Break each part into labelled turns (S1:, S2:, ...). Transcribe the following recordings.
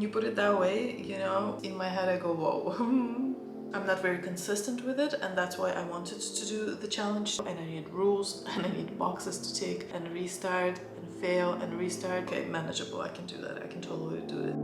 S1: you put it that way, you know, in my head I go, whoa. I'm not very consistent with it, and that's why I wanted to do the challenge. And I need rules, and I need boxes to tick, and restart, and fail, and restart. Okay, manageable, I can do that. I can totally do it.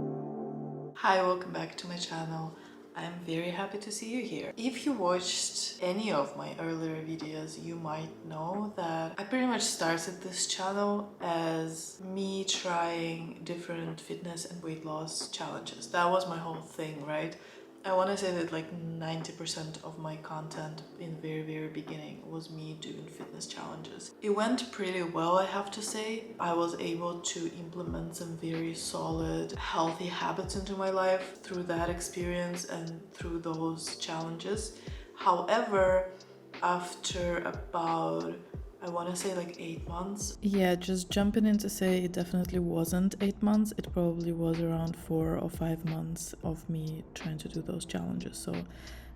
S1: Hi, welcome back to my channel. I'm very happy to see you here. If you watched any of my earlier videos, you might know that I pretty much started this channel as me trying different fitness and weight loss challenges. That was my whole thing, right? I want to say that like 90% of my content in the very beginning was me doing fitness challenges. It went pretty well, I have to say. I was able to implement some very solid, healthy habits into my life through that experience and through those challenges. However, after about, I want to say like 8 months. Yeah, just jumping in to say it definitely wasn't 8 months. It probably was around 4 or 5 months of me trying to do those challenges. So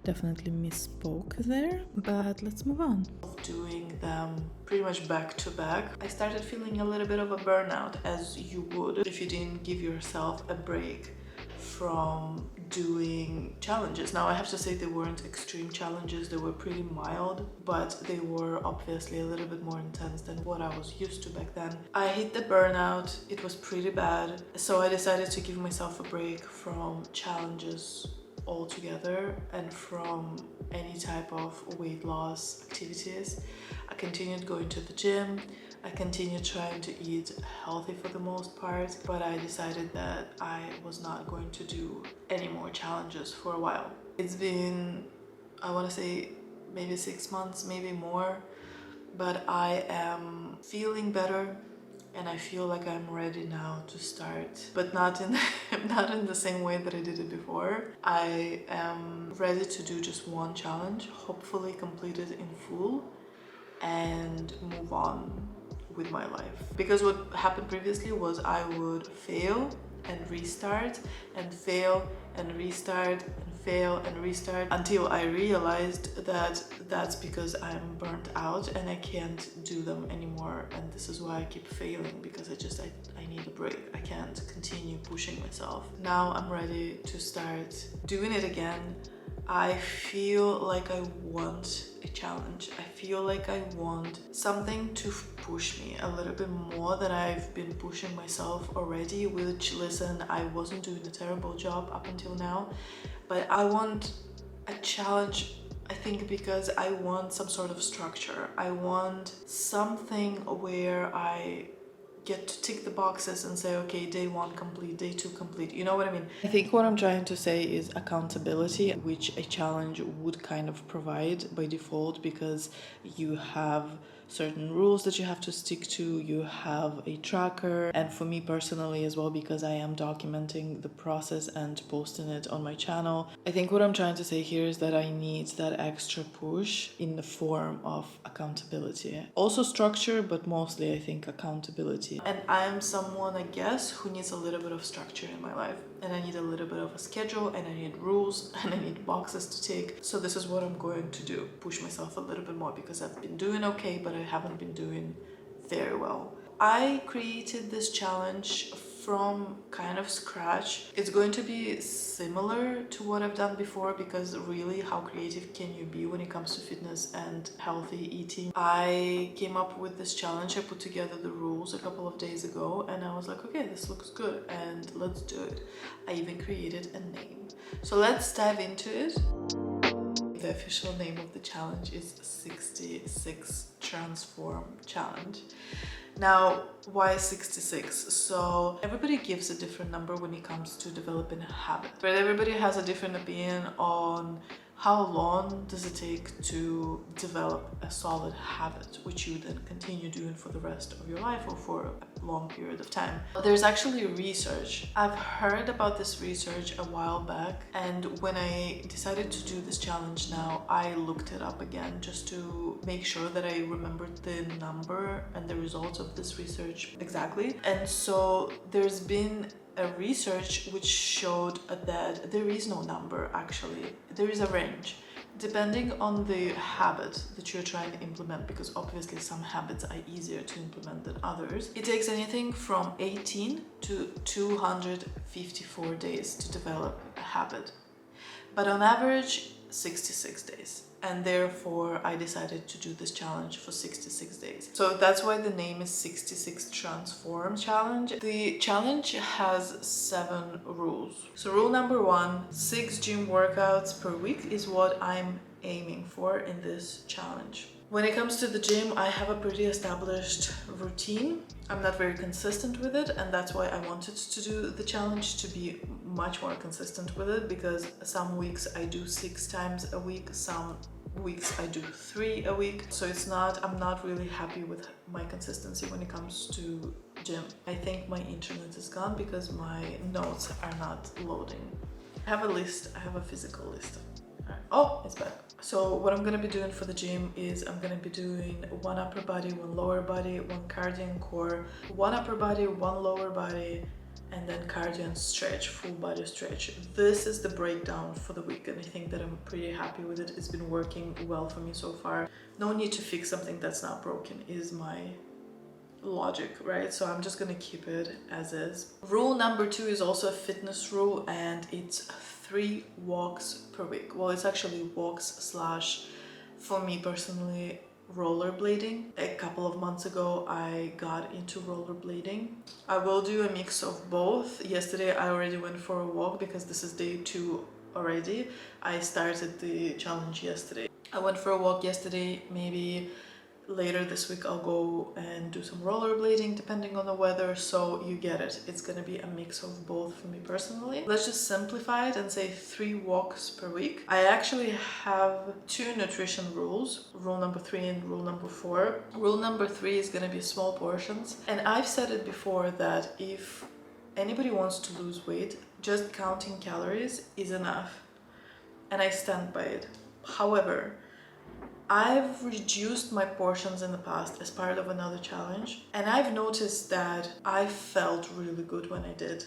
S1: definitely misspoke there, but let's move on. Doing them pretty much back to back, I started feeling a little bit of a burnout, as you would if you didn't give yourself a break from doing challenges. Now I have to say they weren't extreme challenges, they were pretty mild, but they were obviously a little bit more intense than what I was used to back then. I hit the burnout, it was pretty bad, so I decided to give myself a break from challenges altogether and from any type of weight loss activities. I continued going to the gym, I continued trying to eat healthy for the most part, but I decided that I was not going to do any more challenges for a while. It's been, I want to say, maybe 6 months, maybe more, but I am feeling better and I feel like I'm ready now to start, but not in the same way that I did it before. I am ready to do just one challenge, hopefully complete it in full, and move on with my life. Because what happened previously was I would fail and restart and fail and restart and fail and restart until I realized that that's because I'm burnt out and I can't do them anymore, and this is why I keep failing, because I need a break. I can't continue pushing myself. Now I'm ready to start doing it again. I feel like I want a challenge. I feel like I want something to push me a little bit more than I've been pushing myself already, which, listen, I wasn't doing a terrible job up until now, but I want a challenge, I think, because I want some sort of structure. I want something where I get to tick the boxes and say, okay, day 1 complete, day 2 complete. You know what I mean? I think what I'm trying to say is accountability, which a challenge would kind of provide by default, because you have certain rules that you have to stick to, you have a tracker, and for me personally as well, because I am documenting the process and posting it on my channel. I think what I'm trying to say here is that I need that extra push in the form of accountability. Also structure, but mostly I think accountability. And I am someone, I guess, who needs a little bit of structure in my life, and I need a little bit of a schedule, and I need rules, and I need boxes to tick. So this is what I'm going to do, push myself a little bit more, because I've been doing okay, but I haven't been doing very well. I created this challenge from kind of scratch. It's going to be similar to what I've done before, because really, how creative can you be when it comes to fitness and healthy eating? I came up with this challenge. I put together the rules a couple of days ago, and I was like, okay, this looks good, and let's do it. I even created a name. So let's dive into it. The official name of the challenge is 66 Transform Challenge. Now, why 66? So everybody gives a different number when it comes to developing a habit, but everybody has a different opinion on how long does it take to develop a solid habit, which you then continue doing for the rest of your life or for a long period of time. There's actually research. I've heard about this research a while back, and when I decided to do this challenge now, I looked it up again just to make sure that I remembered the number and the results of this research exactly. And so there's been a research which showed that there is no number, actually. There is a range. Depending on the habit that you're trying to implement, because obviously some habits are easier to implement than others, it takes anything from 18 to 254 days to develop a habit. But on average, 66 days. And therefore, I decided to do this challenge for 66 days. So that's why the name is 66 Transform Challenge. The challenge has 7 rules. So rule number 1, 6 gym workouts per week is what I'm aiming for in this challenge. When it comes to the gym, I have a pretty established routine. I'm not very consistent with it, and that's why I wanted to do the challenge to be much more consistent with it, because some weeks I do 6 times a week, some weeks I do 3 a week. So I'm not really happy with my consistency when it comes to gym. I think my internet is gone because my notes are not loading. I have a list, I have a physical list. Oh, it's back. So what I'm gonna be doing for the gym is I'm gonna be doing 1 upper body, 1 lower body, 1 cardio and core, 1 upper body, 1 lower body, and then cardio and stretch, full body stretch. This is the breakdown for the week, and I think that I'm pretty happy with it. It's been working well for me so far. No need to fix something that's not broken is my logic, right? So I'm just gonna keep it as is. Rule number 2 is also a fitness rule, and it's 3 walks per week. Well, it's actually walks slash, for me personally, rollerblading. A couple of months ago, I got into rollerblading. I will do a mix of both. Yesterday, I already went for a walk because this is day 2 already. I started the challenge yesterday. I went for a walk yesterday. Maybe later this week I'll go and do some rollerblading depending on the weather, so you get it. It's gonna be a mix of both for me personally. Let's just simplify it and say 3 walks per week. I actually have 2 nutrition rules, rule number 3 and rule number 4. Rule number 3 is gonna be small portions, and I've said it before that if anybody wants to lose weight, just counting calories is enough, and I stand by it. However, I've reduced my portions in the past as part of another challenge, and I've noticed that I felt really good when I did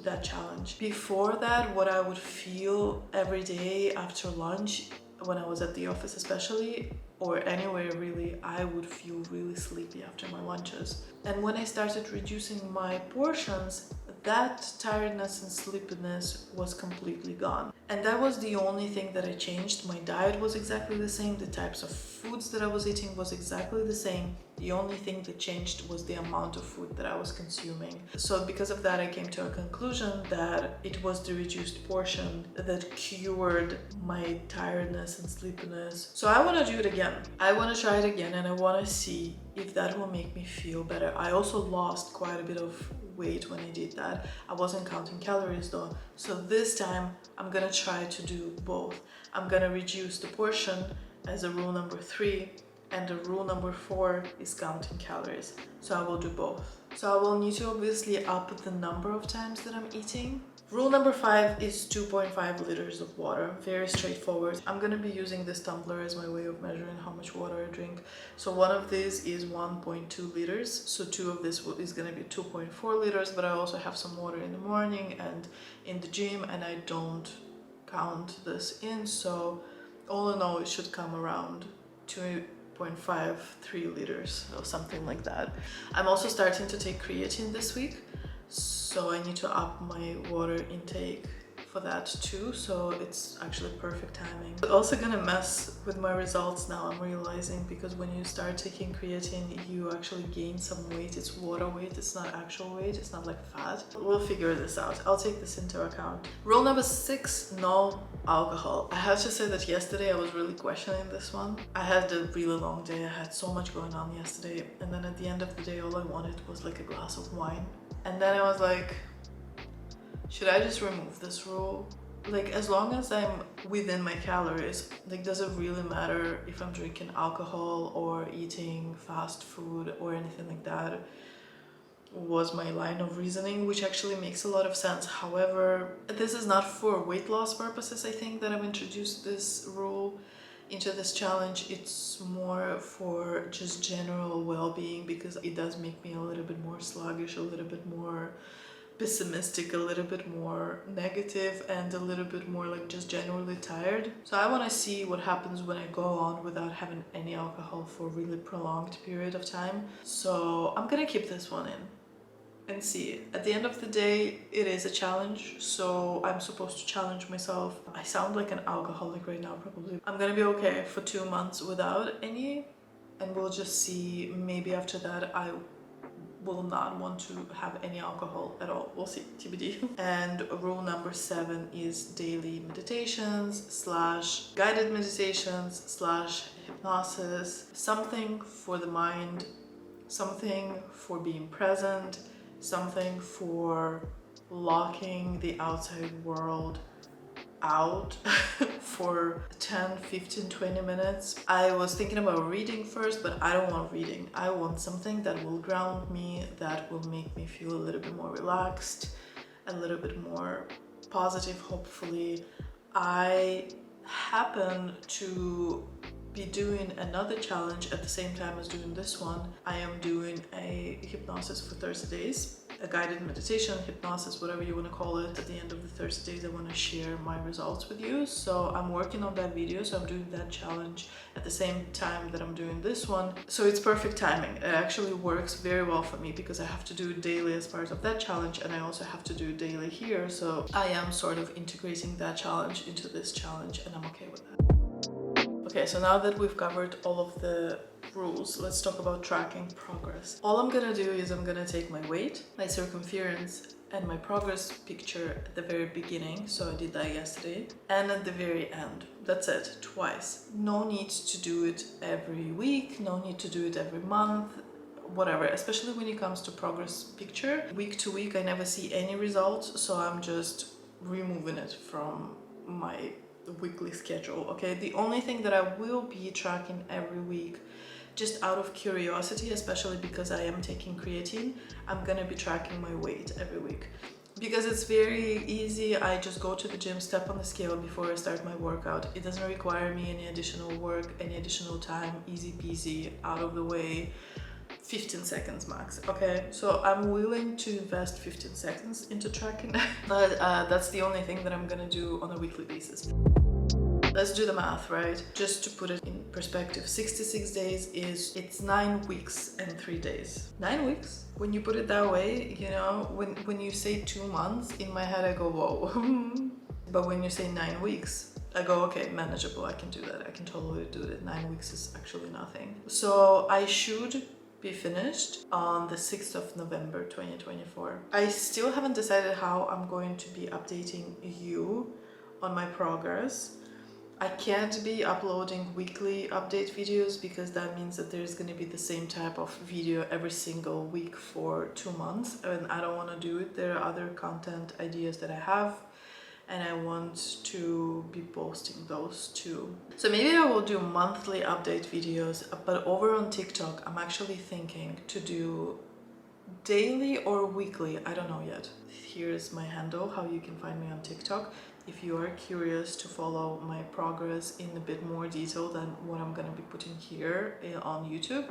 S1: that challenge. Before that, what I would feel every day after lunch, when I was at the office especially, or anywhere really, I would feel really sleepy after my lunches. And when I started reducing my portions, that tiredness and sleepiness was completely gone. And that was the only thing that I changed. My diet was exactly the same. The types of foods that I was eating was exactly the same. The only thing that changed was the amount of food that I was consuming. So because of that, I came to a conclusion that it was the reduced portion that cured my tiredness and sleepiness. So I want to do it again. I want to try it again, and I want to see if that will make me feel better. I also lost quite a bit of weight when I did that. I wasn't counting calories though. So this time I'm gonna try to do both. I'm gonna reduce the portion as a rule number 3, and the rule number 4 is counting calories. So I will do both. So I will need to obviously up the number of times that I'm eating. Rule number 5 is 2.5 liters of water. Very straightforward. I'm gonna be using this tumbler as my way of measuring how much water I drink. So one of these is 1.2 liters. So 2 of this is gonna be 2.4 liters, but I also have some water in the morning and in the gym, and I don't count this in. So all in all, it should come around 2.5, 3 liters or something like that. I'm also starting to take creatine this week, so I need to up my water intake for that too, so it's actually perfect timing. It's also gonna mess with my results now, I'm realizing, because when you start taking creatine, you actually gain some weight. It's water weight, it's not actual weight, it's not like fat. We'll figure this out. I'll take this into account. Rule number 6, no alcohol. I have to say that yesterday I was really questioning this one. I had a really long day, I had so much going on yesterday, and then at the end of the day all I wanted was like a glass of wine. And then I was like, should I just remove this rule? Like, as long as I'm within my calories, like, does it really matter if I'm drinking alcohol or eating fast food or anything like that? Was my line of reasoning, which actually makes a lot of sense. However, this is not for weight loss purposes. I think that I've introduced this rule into this challenge. It's more for just general well-being, because it does make me a little bit more sluggish, a little bit more pessimistic, a little bit more negative, and a little bit more like just generally tired. So I want to see what happens when I go on without having any alcohol for a really prolonged period of time. So I'm gonna keep this one in and see. At the end of the day, it is a challenge, so I'm supposed to challenge myself. I sound like an alcoholic right now, probably. I'm gonna be okay for 2 months without any, and we'll just see. Maybe after that I will not want to have any alcohol at all. We'll see, TBD. And rule number 7 is daily meditations / guided meditations / hypnosis. Something for the mind, something for being present, something for locking the outside world out for 10, 15, 20 minutes. I was thinking about reading first, but I don't want reading. I want something that will ground me, that will make me feel a little bit more relaxed, a little bit more positive, hopefully. I happen to be doing another challenge at the same time as doing this one. I am doing a hypnosis for 30 days, a guided meditation, hypnosis, whatever you want to call it. At the end of the 30 days, I want to share my results with you. So I'm working on that video. So I'm doing that challenge at the same time that I'm doing this one. So it's perfect timing. It actually works very well for me because I have to do it daily as part of that challenge, and I also have to do it daily here. So I am sort of integrating that challenge into this challenge, and I'm okay with that. Okay, so now that we've covered all of the rules, let's talk about tracking progress. All I'm gonna do is I'm gonna take my weight, my circumference, and my progress picture at the very beginning. So I did that yesterday, and at the very end. That's it, twice. No need to do it every week, no need to do it every month, whatever, especially when it comes to progress picture. Week to week, I never see any results, so I'm just removing it from my weekly schedule. Okay, the only thing that I will be tracking every week, just out of curiosity, especially because I am taking creatine, I'm gonna be tracking my weight every week because it's very easy. I just go to the gym, step on the scale before I start my workout. It doesn't require me any additional work, any additional time, easy peasy, out of the way. 15 seconds max. Okay, so I'm willing to invest 15 seconds into tracking, but that's the only thing that I'm gonna do on a weekly basis. Let's do the math, right? Just to put it in perspective, 66 days it's 9 weeks and 3 days. 9 weeks? When you put it that way, you know, when you say 2 months, in my head I go, whoa. But when you say 9 weeks, I go, okay, manageable, I can do that. I can totally do it. 9 weeks is actually nothing. So I should be finished on the 6th of November 2024. I still haven't decided how I'm going to be updating you on my progress. I can't be uploading weekly update videos because that means that there's going to be the same type of video every single week for 2 months, and I don't want to do it. There are other content ideas that I have, and I want to be posting those too. So maybe I will do monthly update videos, but over on TikTok, I'm actually thinking to do daily or weekly. I don't know yet. Here's my handle, how you can find me on TikTok. If you are curious to follow my progress in a bit more detail than what I'm gonna be putting here on YouTube,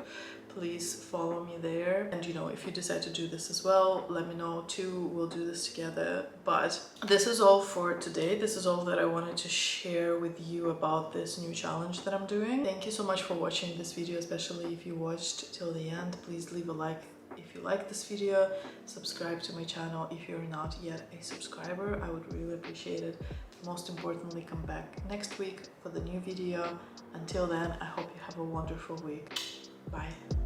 S1: please follow me there. And you know, if you decide to do this as well, let me know too. We'll do this together. But this is all for today. This is all that I wanted to share with you about this new challenge that I'm doing. Thank you so much for watching this video, especially if you watched till the end. Please leave a like if you like this video, subscribe to my channel if you're not yet a subscriber. I would really appreciate it. Most importantly, come back next week for the new video. Until then, I hope you have a wonderful week. Bye.